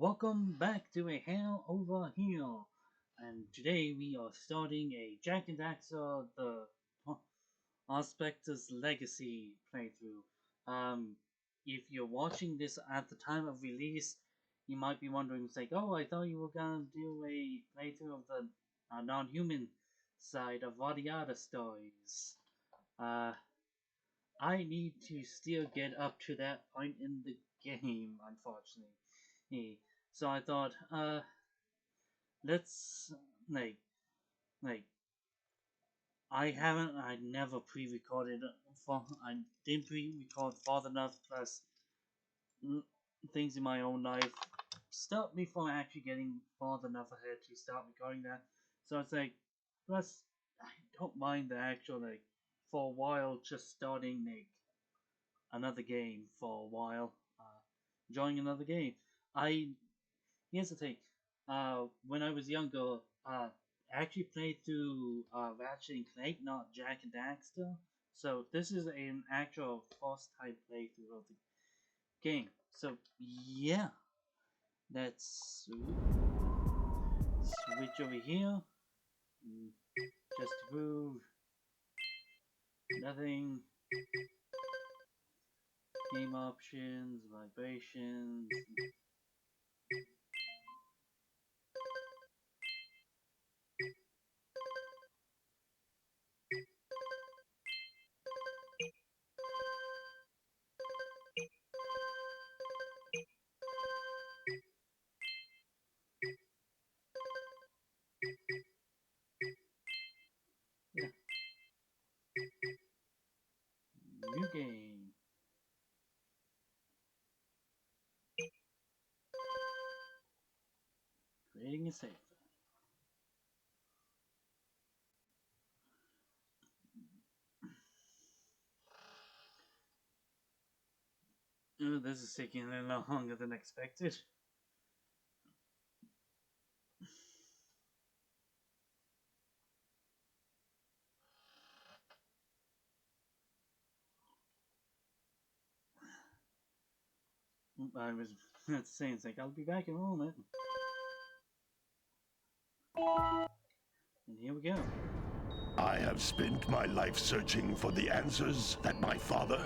Welcome back to a Hare over Hill, and today we are starting a Jak and Daxter the Aspectus Legacy playthrough. If you're watching this at the time of release, you might be wondering, it's like, oh, I thought you were gonna do a playthrough of the non-human side of Vadiata stories. Uh, I need to still get up to that point in the game, unfortunately. So I thought, let's like I never pre-recorded I didn't pre-record far enough plus things in my own life stopped me from actually getting far enough ahead to start recording that. So it's like, plus I don't mind the actual for a while just starting another game for a while, enjoying another game. I Here's the thing. When I was younger, I actually played through Ratchet and Clank, not Jak and Daxter. So this is an actual first time playthrough of the game. So yeah, let's switch over here. Just to prove nothing. Game options, vibrations. Yeah, new game. Creating a save. Oh, this is taking a little longer than expected. I was saying, it's like, I'll be back in a moment. And here we go. I have spent my life searching for the answers that my father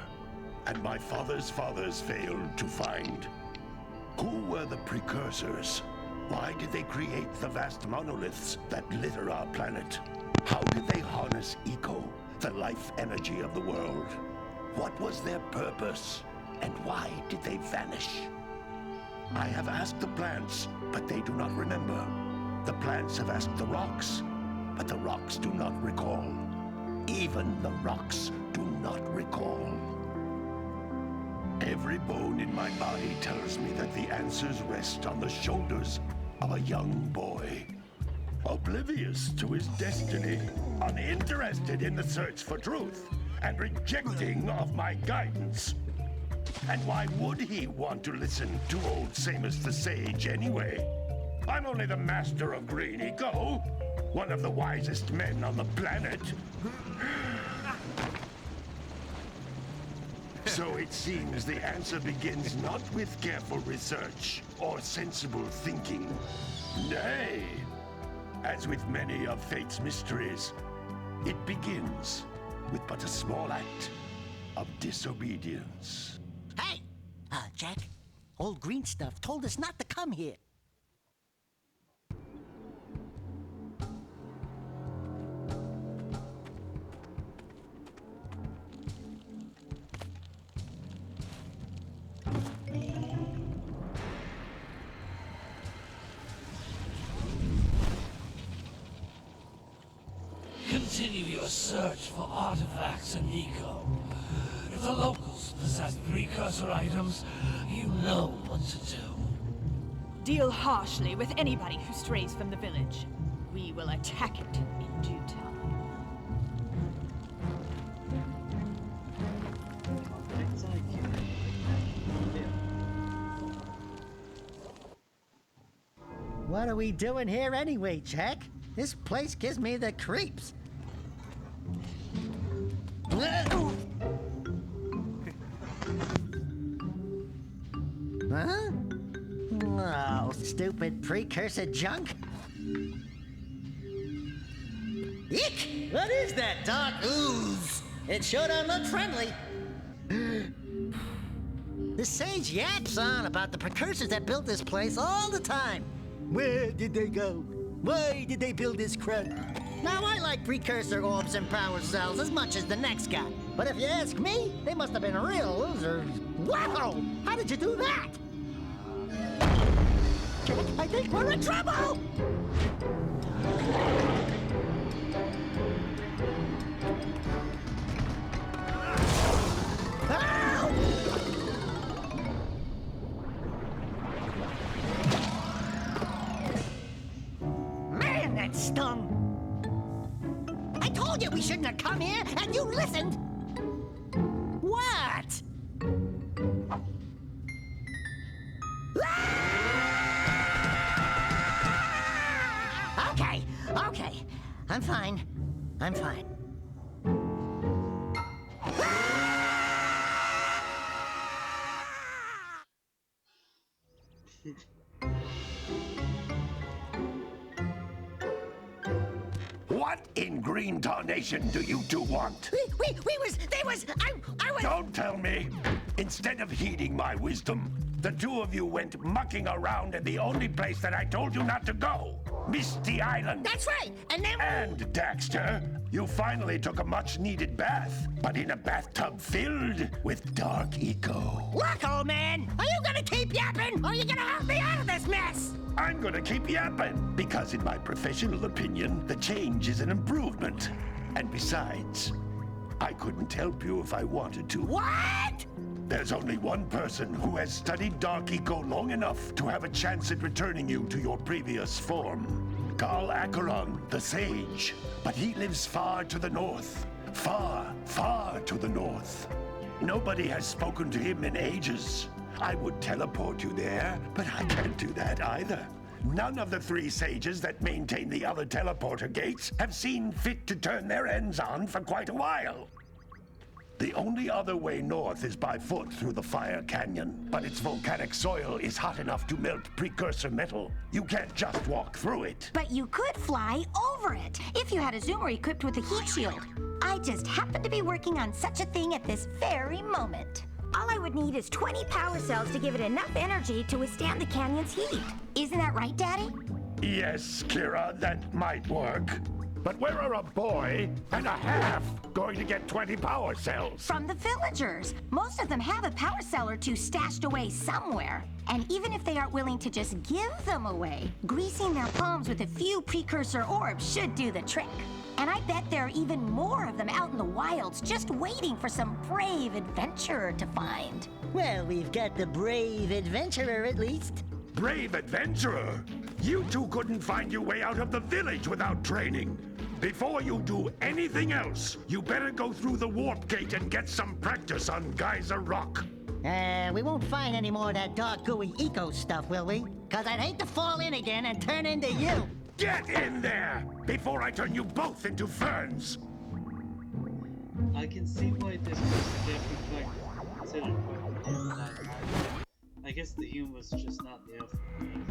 and my father's fathers failed to find. Who were the precursors? Why did they create the vast monoliths that litter our planet? How did they harness eco, the life energy of the world? What was their purpose? And why did they vanish? I have asked the plants, but they do not remember. The plants have asked the rocks, but the rocks do not recall. Even the rocks do not recall. Every bone in my body tells me that the answers rest on the shoulders of a young boy. Oblivious to his destiny, uninterested in the search for truth, and rejecting of my guidance. And why would he want to listen to old Samus the Sage anyway? I'm only the master of green eco, one of the wisest men on the planet. So it seems the answer begins not with careful research or sensible thinking. Nay, as with many of fate's mysteries, it begins with but a small act of disobedience. Hey! Jak, old green stuff told us not to come here. Continue your search for artifacts and eco. If the locals possess precursor items, you know what to do. Deal harshly with anybody who strays from the village. We will attack it in due time. What are we doing here anyway, Jak? This place gives me the creeps. Huh? Oh, stupid precursor junk. Eek! What is that dark ooze? It sure don't look friendly. The sage yaps on about the precursors that built this place all the time. Where did they go? Why did they build this crud? Now, I like precursor orbs and power cells as much as the next guy. But if you ask me, they must have been real losers. Wow! How did you do that? Jack, I think we're in trouble! Man, that stung! I told you we shouldn't have come here, and you listened! What? Ah! Okay. I'm fine. What in green tarnation do you two want? I was... Don't tell me! Instead of heeding my wisdom, the two of you went mucking around in the only place that I told you not to go. Misty Island. That's right, and then... And, Daxter, you finally took a much-needed bath, but in a bathtub filled with dark eco. Look, old man, are you gonna keep yapping, or are you gonna help me out of this mess? I'm gonna keep yapping, because in my professional opinion, the change is an improvement. And besides, I couldn't help you if I wanted to. What? There's only one person who has studied Dark Eco long enough to have a chance at returning you to your previous form. Carl Acheron, the Sage. But he lives far to the north. Far, far to the north. Nobody has spoken to him in ages. I would teleport you there, but I can't do that either. None of the three sages that maintain the other teleporter gates have seen fit to turn their ends on for quite a while. The only other way north is by foot through the Fire Canyon, but its volcanic soil is hot enough to melt precursor metal. You can't just walk through it. But you could fly over it if you had a zoomer equipped with a heat shield. I just happen to be working on such a thing at this very moment. All I would need is 20 power cells to give it enough energy to withstand the canyon's heat. Isn't that right, Daddy? Yes, Kira, that might work. But where are a boy and a half going to get 20 power cells? From the villagers. Most of them have a power cell or two stashed away somewhere. And even if they aren't willing to just give them away, greasing their palms with a few precursor orbs should do the trick. And I bet there are even more of them out in the wilds just waiting for some brave adventurer to find. Well, we've got the brave adventurer at least. Brave adventurer? You two couldn't find your way out of the village without training. Before you do anything else, you better go through the warp gate and get some practice on Geyser Rock. We won't find any more of that dark gooey eco stuff, will we? Cause I'd hate to fall in again and turn into you. Get in there before I turn you both into ferns. I can see why this was definitely considered quite. I guess the humor's just not there for me.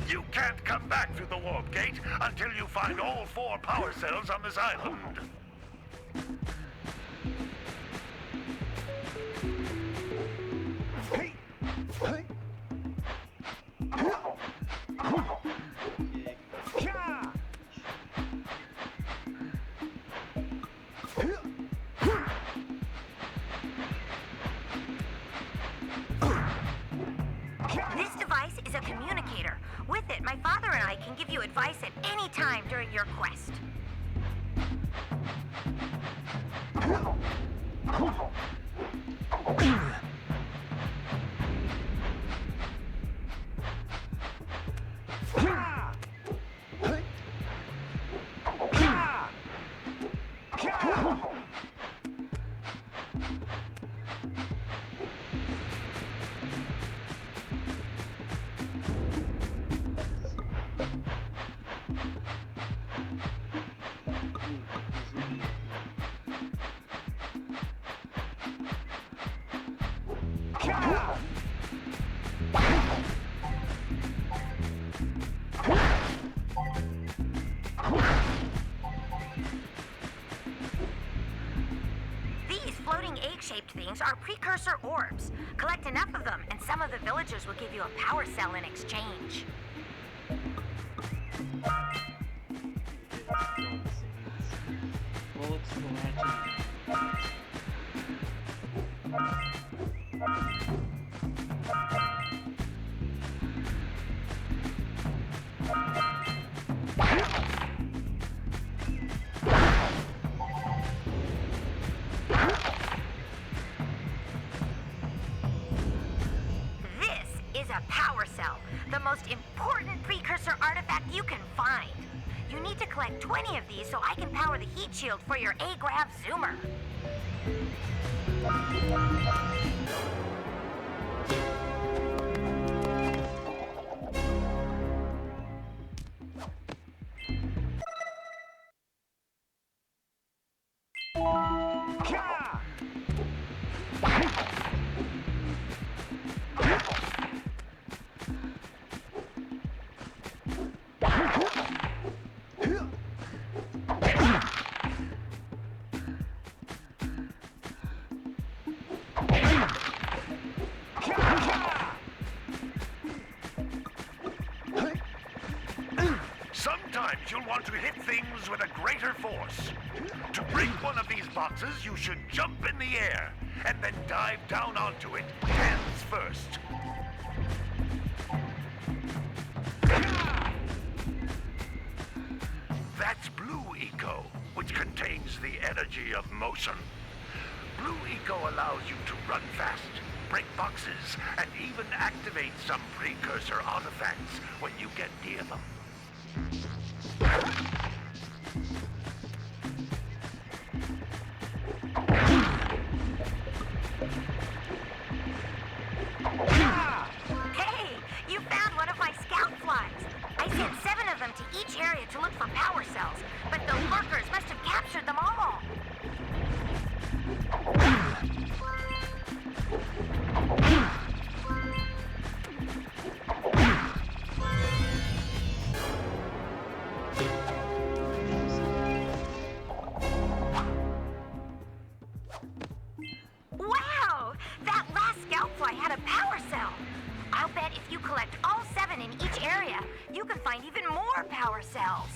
You can't come back through the warp gate until you find all 4 power cells on this island. Hey! Hey! This device is a communicator. With it, my father and I can give you advice at any time during your quest. These floating egg-shaped things are precursor orbs. Collect enough of them, and some of the villagers will give you a power cell in exchange. Bullets for Ratchet. This is a power cell, the most important precursor artifact you can find. You need to collect 20 of these so I can power the heat shield for your A-Grav Zoomer. Sometimes you'll want to hit things with a greater force. To break one of these boxes, you should jump in the air and then dive down onto it, hands first. That's Blue Eco, which contains the energy of motion. Blue Eco allows you to run fast, break boxes, and even activate some precursor artifacts when you get near them. Hey, you found one of my scout flies. I sent 7 of them to each area to look for power cells, but those workers must have captured them all. Wow! That last scout fly had a power cell. I'll bet if you collect all 7 in each area, you can find even more power cells.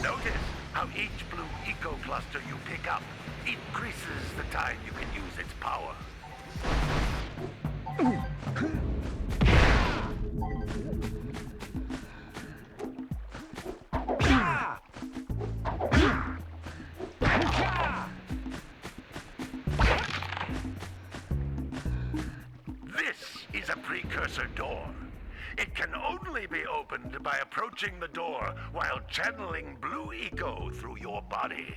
Notice how each Blue Eco cluster you pick up increases the time you can use its power. This is a precursor door. It can only be opened by approaching the door while channeling Blue Eco through your body.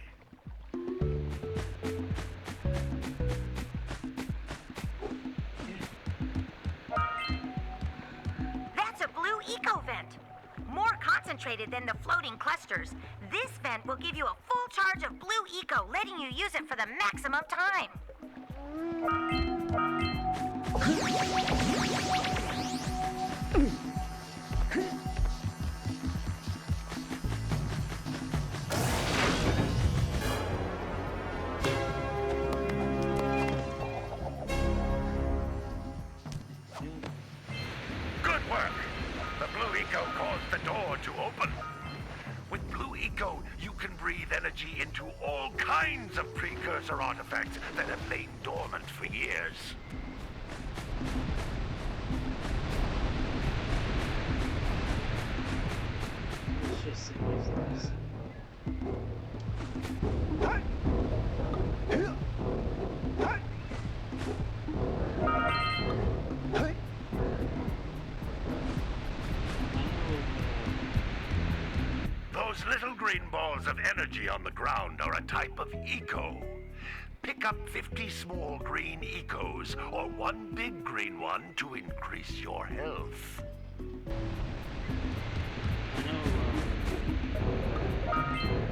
That's a Blue Eco vent. More concentrated than the floating clusters, this vent will give you a full charge of Blue Eco, letting you use it for the maximum time. Good work! The Blue Eco caused the door to open. With Blue Eco, you can breathe energy into all kinds of precursor artifacts that have lain dormant for years. Let's just see what's this. Those little green balls of energy on the ground are a type of eco. Pick up 50 small green ecos or one big green one to increase your health. I know,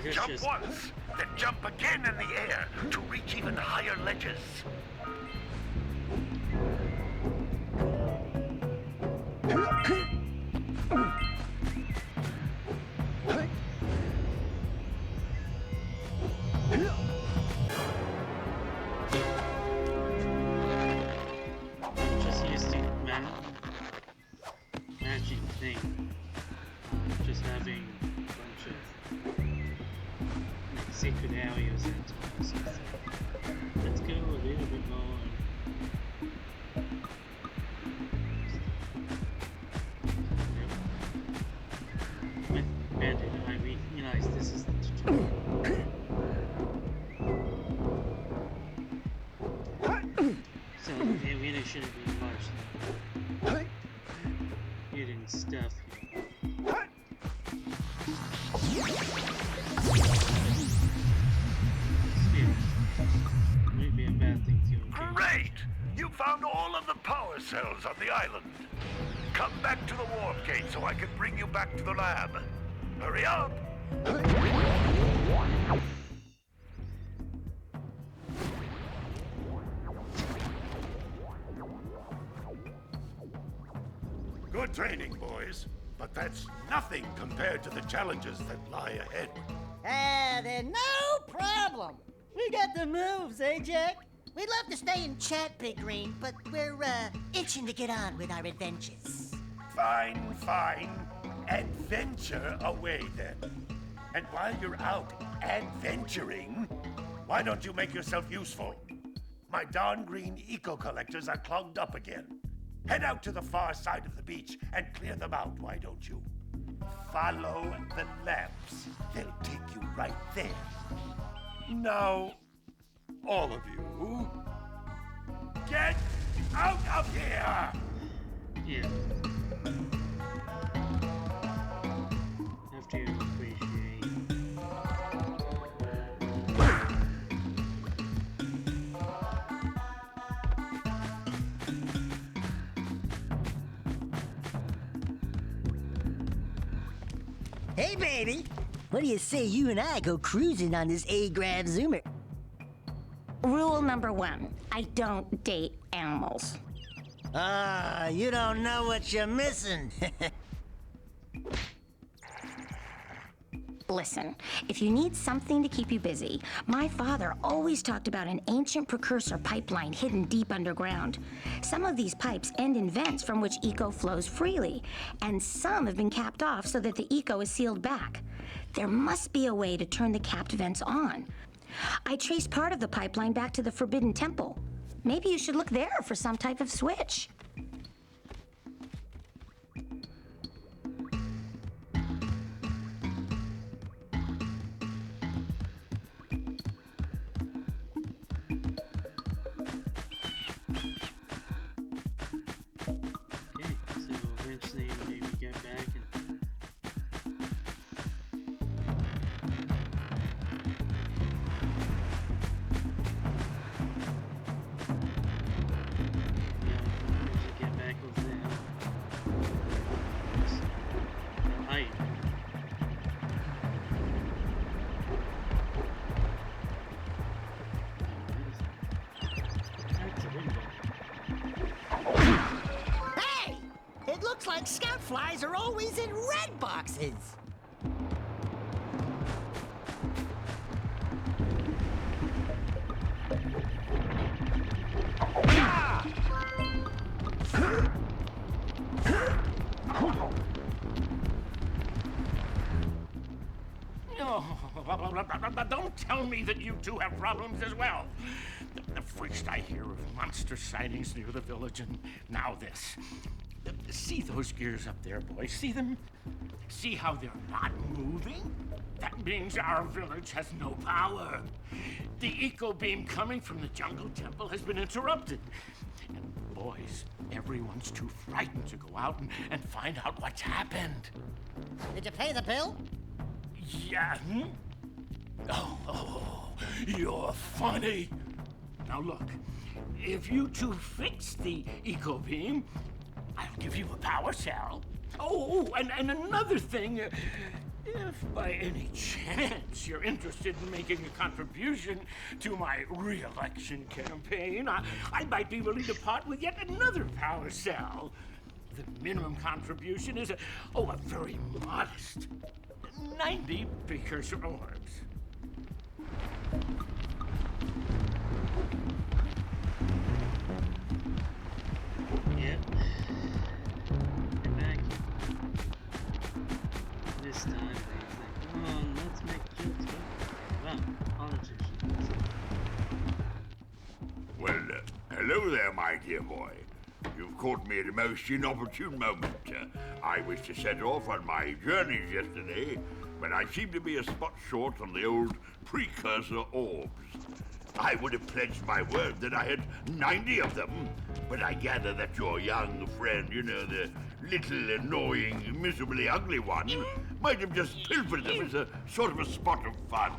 guess Jump just... once, then jump again in the air to reach even higher ledges. Just used to matching thing. Just having a bunch of like secret areas and so let's go a little bit more. With Bandit, I realize this is the tutorial. So it really shouldn't be much hidden stuff here. Still, might be a bad thing to okay. Great! You found all of the power cells on the island. Come back to the warp gate so I can bring you back to the lab. Hurry up! Good training, boys. But that's nothing compared to the challenges that lie ahead. Then no problem. We got the moves, eh, Jack? We'd love to stay and chat, Big Green, but we're, itching to get on with our adventures. Fine, fine. Adventure away, then. And while you're out adventuring, why don't you make yourself useful? My darn green eco-collectors are clogged up again. Head out to the far side of the beach and clear them out, why don't you? Follow the lamps. They'll take you right there. Now, all of you, get out of here! Yeah. Have to appreciate. Hey, baby. What do you say you and I go cruising on this A-Grav Zoomer? Rule number 1, I don't date animals. Ah, you don't know what you're missing. Listen, if you need something to keep you busy, my father always talked about an ancient precursor pipeline hidden deep underground. Some of these pipes end in vents from which eco flows freely, and some have been capped off so that the eco is sealed back. There must be a way to turn the capped vents on. I traced part of the pipeline back to the Forbidden Temple. Maybe you should look there for some type of switch. Okay, so eventually maybe get back and get back over there. Hi. That's a window. Hey! It looks like scout flies are always in red boxes. Don't tell me that you two have problems as well. First I hear of monster sightings near the village, and now this. See those gears up there, boys? See them? See how they're not moving? That means our village has no power. The eco beam coming from the jungle temple has been interrupted. And boys, everyone's too frightened to go out and find out what's happened. Did you pay the bill? Yeah. Oh, you're funny. Now look, if you two fix the eco beam, I'll give you a power cell. Oh, and another thing, If by any chance you're interested in making a contribution to my re-election campaign, I might be willing to part with yet another power cell. The minimum contribution is a very modest 90 precursor orbs. Yep. Get back. This time, I think, come on, let's make jokes. Well, politicians. Well, hello there, my dear boy. You've caught me at a most inopportune moment. I was to set off on my journeys yesterday, but I seem to be a spot short on the old precursor orbs. I would have pledged my word that I had 90 of them, but I gather that your young friend, you know, the little annoying, miserably ugly one, might have just pilfered them as a sort of a spot of fun.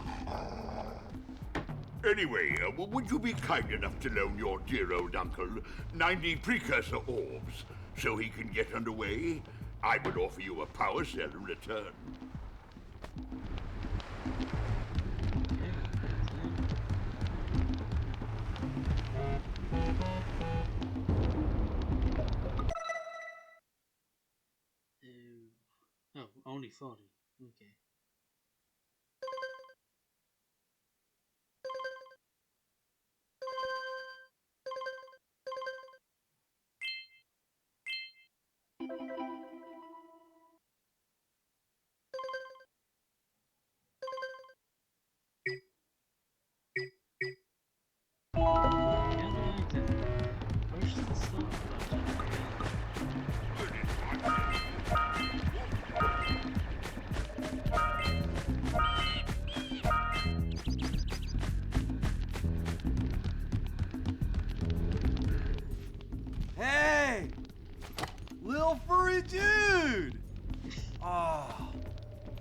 Anyway, would you be kind enough to loan your dear old uncle 90 precursor orbs so he can get underway? I would offer you a power cell in return. Oh, only 40. Okay. Push the stop button. Hey! Lil furry dude! Oh,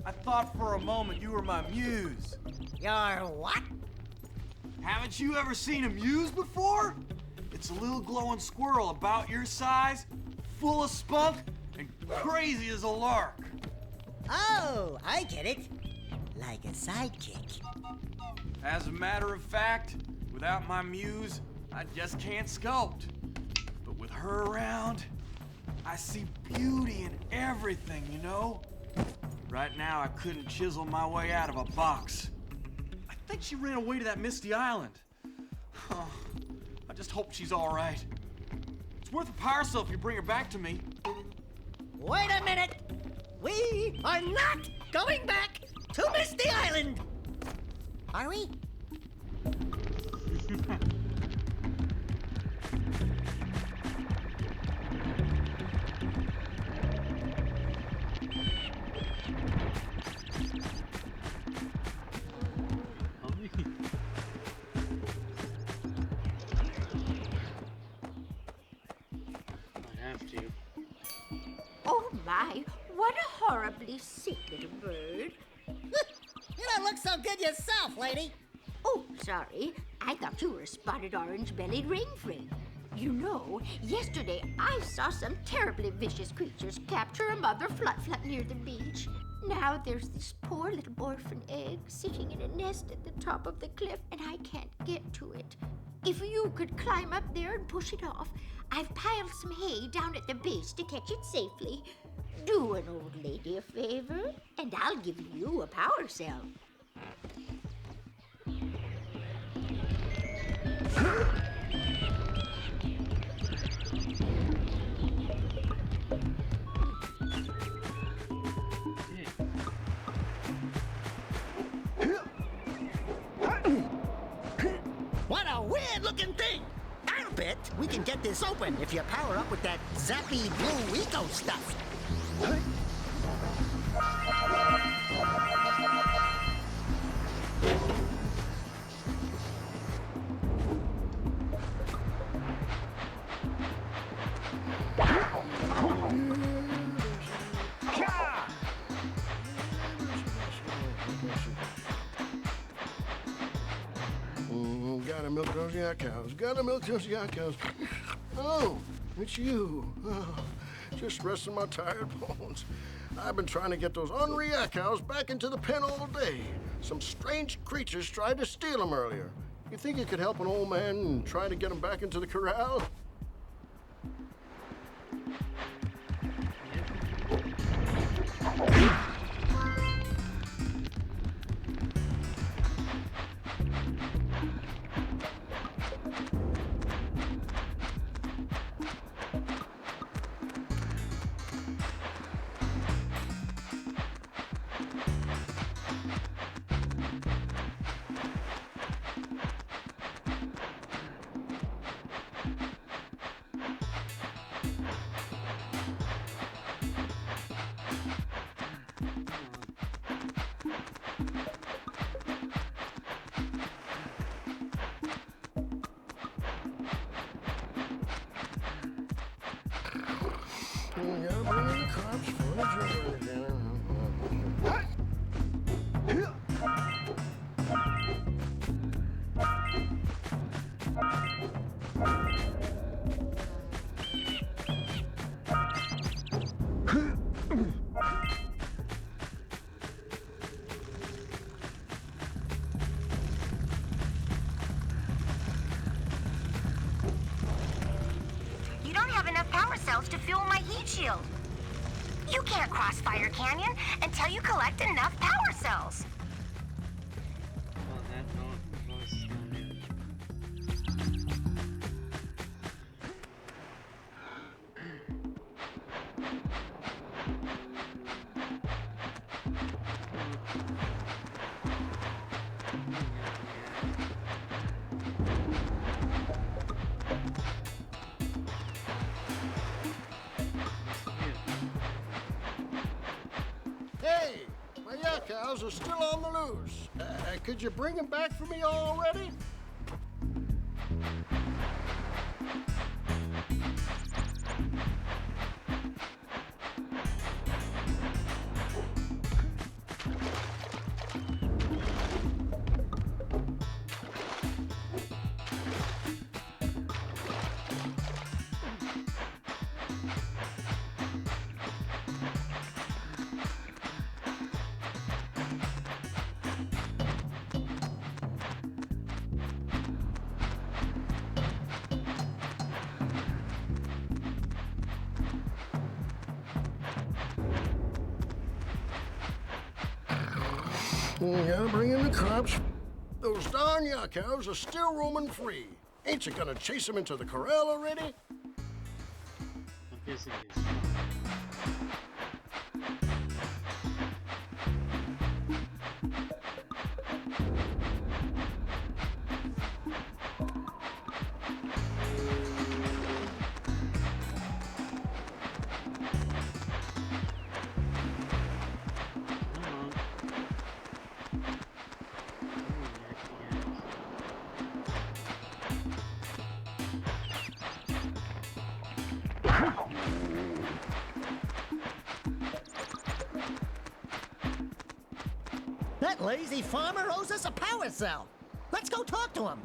I thought for a moment you were my muse. Your what? Haven't you ever seen a muse before? It's a little glowing squirrel about your size, full of spunk, and crazy as a lark. Oh, I get it. Like a sidekick. As a matter of fact, without my muse, I just can't sculpt. But with her around, I see beauty in everything, you know? Right now, I couldn't chisel my way out of a box. I think she ran away to that misty island. Oh, I just hope she's all right. It's worth a power cell if you bring her back to me. Wait a minute. We are not going back to Misty Island. Are we? Oh my, what a horribly sick little bird. You don't look so good yourself, lady. Oh, sorry. I thought you were a spotted orange-bellied rainfrog. You know, yesterday I saw some terribly vicious creatures capture a mother flut-flut near the beach. Now there's this poor little orphan egg sitting in a nest at the top of the cliff, and I can't get to it. If you could climb up there and push it off, I've piled some hay down at the base to catch it safely. Do an old lady a favor, and I'll give you a power cell. What a weird-looking thing. I'll bet we can get this open if you power up with that zappy blue eco stuff. Gotta milk those yak cows. Gotta milk those yak cows. Oh, it's you. Oh, just resting my tired bones. I've been trying to get those unreal cows back into the pen all day. Some strange creatures tried to steal them earlier. You think you could help an old man and try to get them back into the corral? Yeah, bring in the crops for the journey. You don't have enough power cells to fuel my heat shield. You can't cross Fire Canyon until you collect enough power cells. Well, that was Hey, my yak cows are still on the loose. Could you bring them back for me already? Yeah, bring in the crops. Those darn yak cows are still roaming free. Ain't you gonna chase them into the corral already? I'm guessing yes. That lazy farmer owes us a power cell. Let's go talk to him.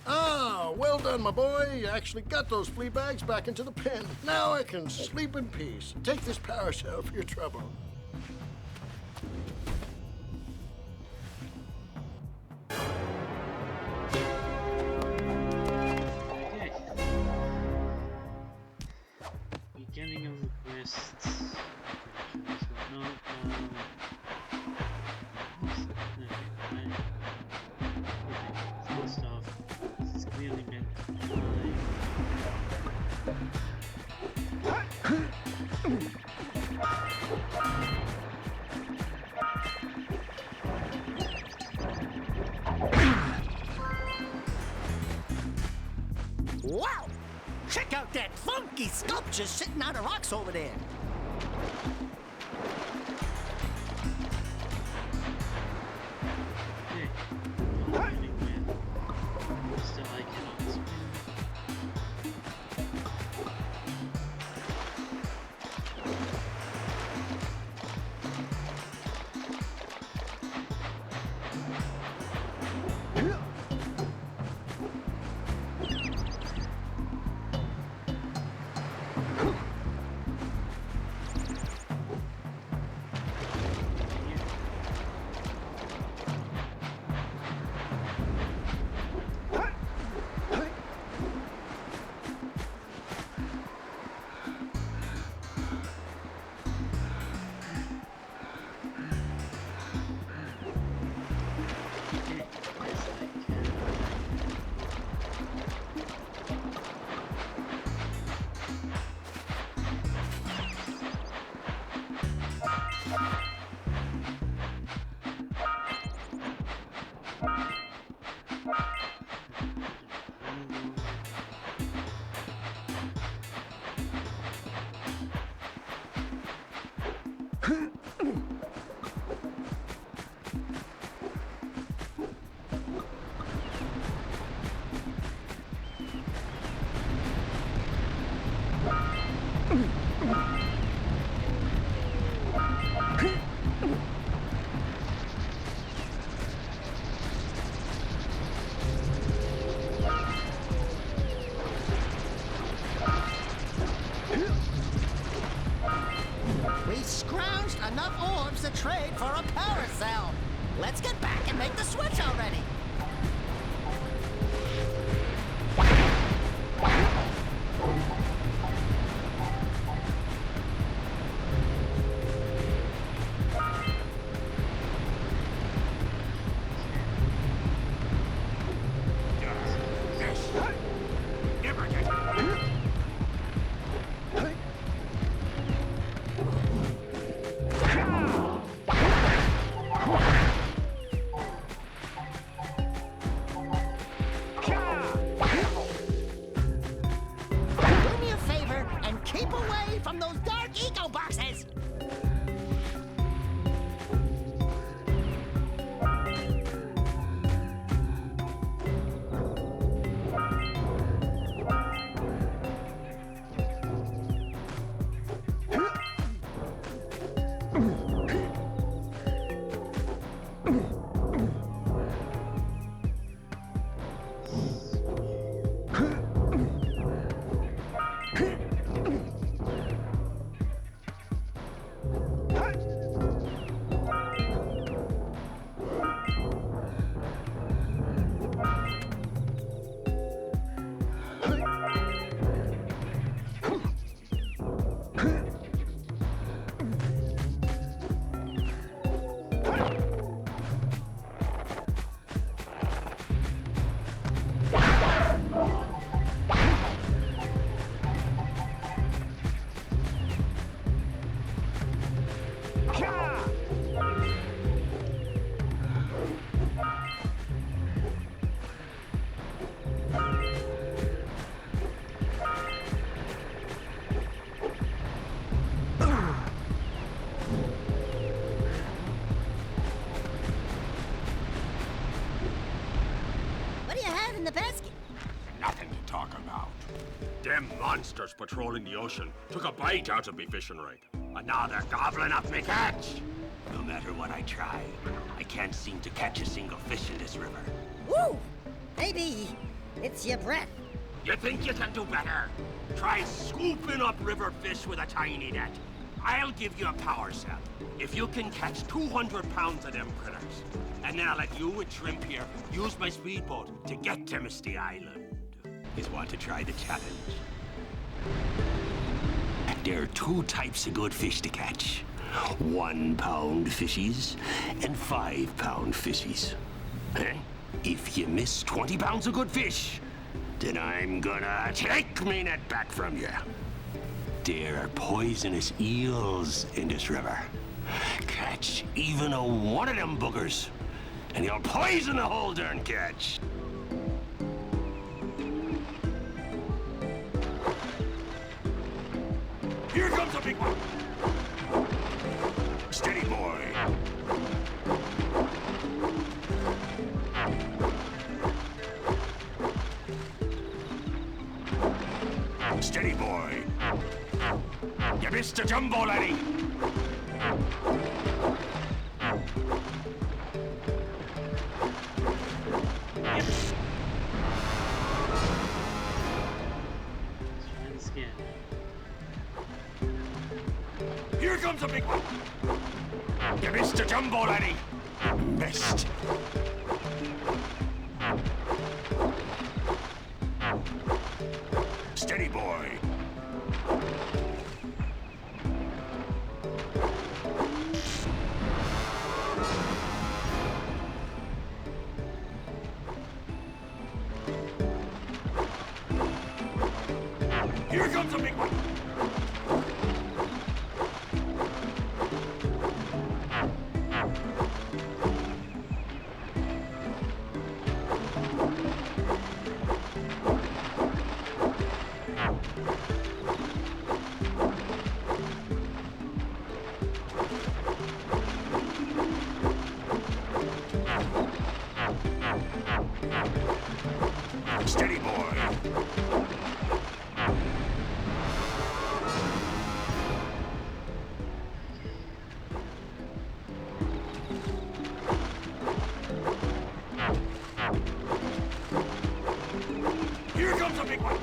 Ah, well done, my boy. You actually got those flea bags back into the pen. Now I can sleep in peace. Take this power cell for your trouble. Okay. Beginning of the quests. No, stuff. This is clearly meant to Wow! Check out that funky sculpture sitting on the rocks over there. Still, I cannot spin. got in the basket? Nothing to talk about. Them monsters patrolling the ocean took a bite out of me fishing rig. And now they're gobbling up me catch. No matter what I try, I can't seem to catch a single fish in this river. Woo! Maybe it's your breath. You think you can do better? Try scooping up river fish with a tiny net. I'll give you a power cell if you can catch 200 pounds of them critters. And then I'll let you and Shrimp here use my speedboat to get to Misty Island. You want to try the challenge? There are two types of good fish to catch. 1 pound fishies and 5 pound fishies. Eh? If you miss 20 pounds of good fish, then I'm gonna take me net back from you. There are poisonous eels in this river. Catch even a one of them boogers, and you'll poison the whole darn catch. Here comes a big one. Steady, boy. Steady, boy. You missed a jumbo, laddie. Here comes a big one. You missed a jumbo, laddie. Missed. Steady, boy. Here comes a big one. Steady, boy. Here comes a big one.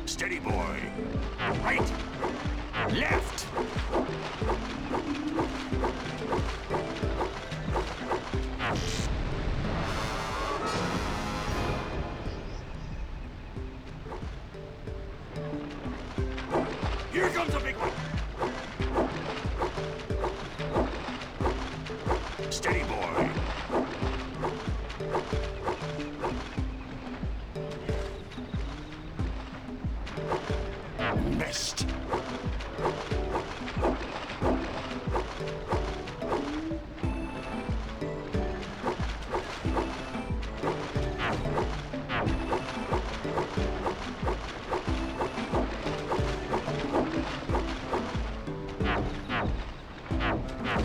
Steady, boy. Right. Left. Here comes a big one. Steady, boy. Missed.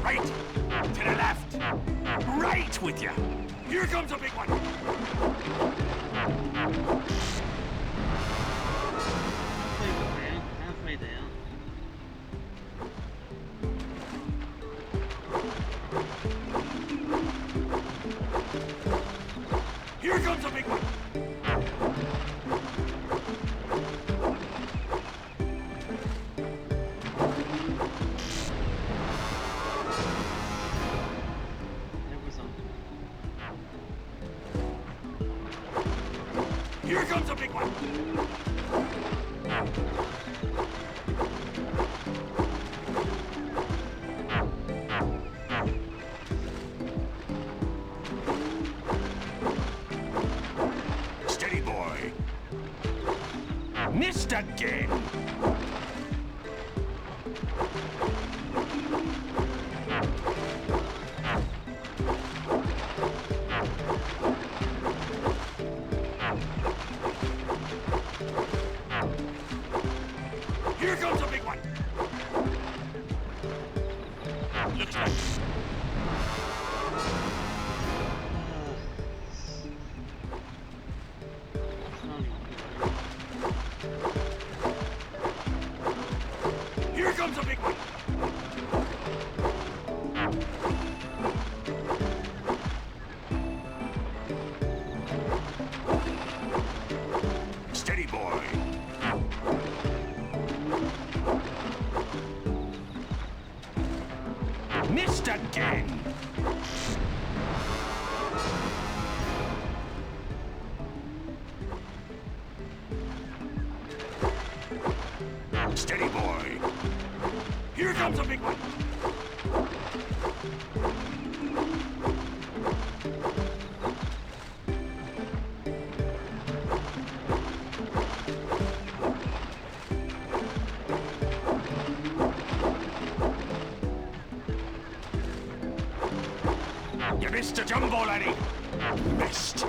Right. To the left. Right with you. Here comes a big one. Halfway down. Here comes a big one. Here comes a big one. Steady, boy. Missed again. Steady, boy. Missed again. Steady, boy. Here comes a big one. You missed a jumbo, laddie. Missed.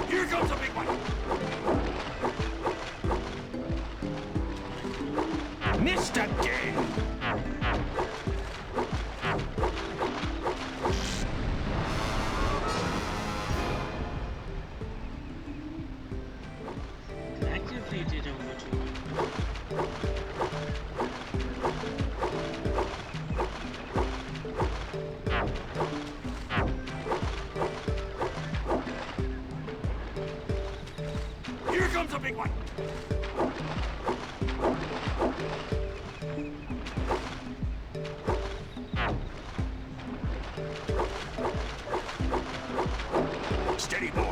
Here comes a big one. Missed again. Activated over to Here comes a big one. Steady, boy.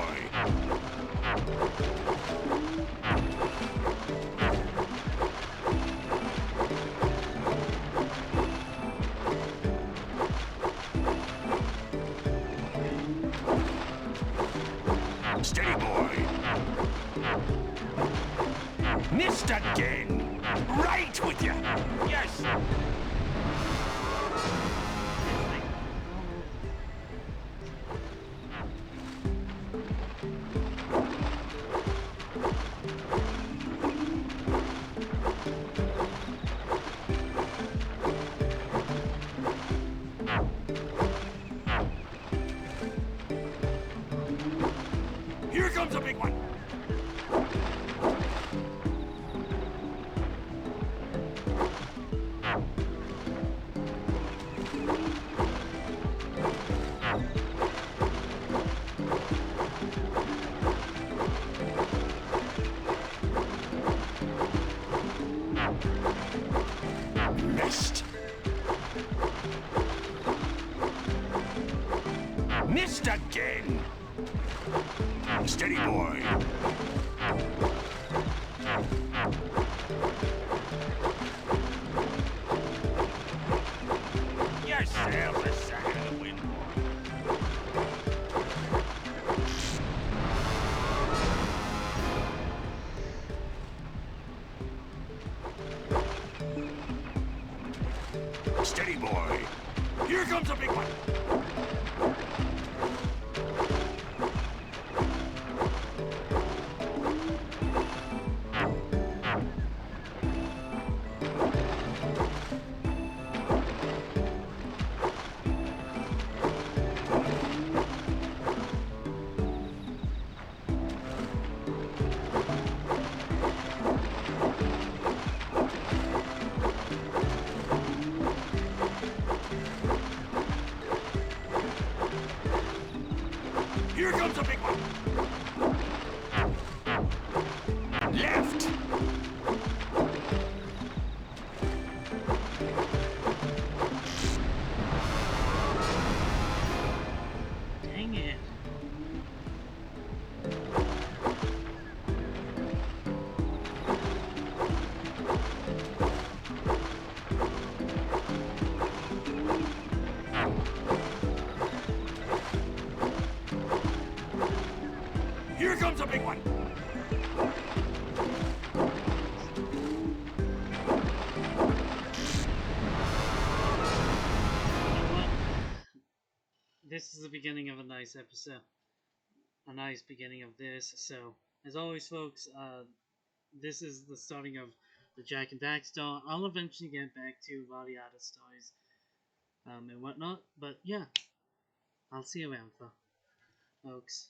Steady, boy. Missed again. Right with you. Yes. Here comes a big one. Missed. Missed again. Steady, boy. Yourself a sign of the wind, boy. Steady, boy. Here comes a big one. Here comes a big one. Left. dang it. Here comes a big one. This is the beginning of a nice episode. A nice beginning of this. So, as always, folks, this is the starting of the Jak and Daxter. I'll eventually get back to all the other stories and whatnot. But yeah, I'll see you around, folks.